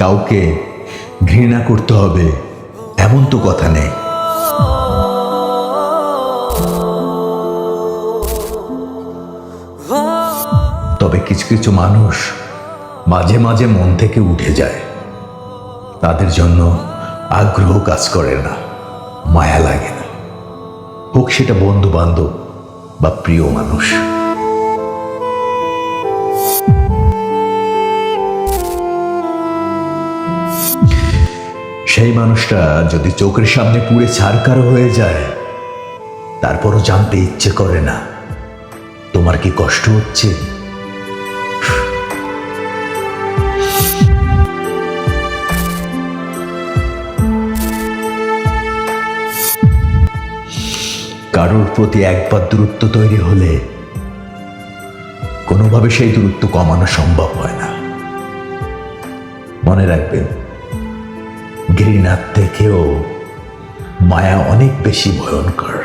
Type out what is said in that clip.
কাউকে ঘৃণা করতে হবে এমন তো কথা নেই। তবে কিছু কিছু মানুষ মাঝে মাঝে মন থেকে উঠে যায়, তাদের জন্য আগ্রহ কাজ করে না, মায়া লাগে না, হোক সেটা বন্ধু বান্ধব বা প্রিয় মানুষ। সেই মানুষটা যদি চোখের সামনে পুড়ে ছারখার হয়ে যায়, তারপরও জানতে ইচ্ছে করে না তোমার কি কষ্ট হচ্ছে। কারোর প্রতি একবার দূরত্ব তৈরি হলে কোনোভাবে সেই দূরত্ব কমানো সম্ভব হয় না। মনে রাখবেন, ঘৃণার থেকেও মায়া অনেক বেশি ভয়ঙ্কর।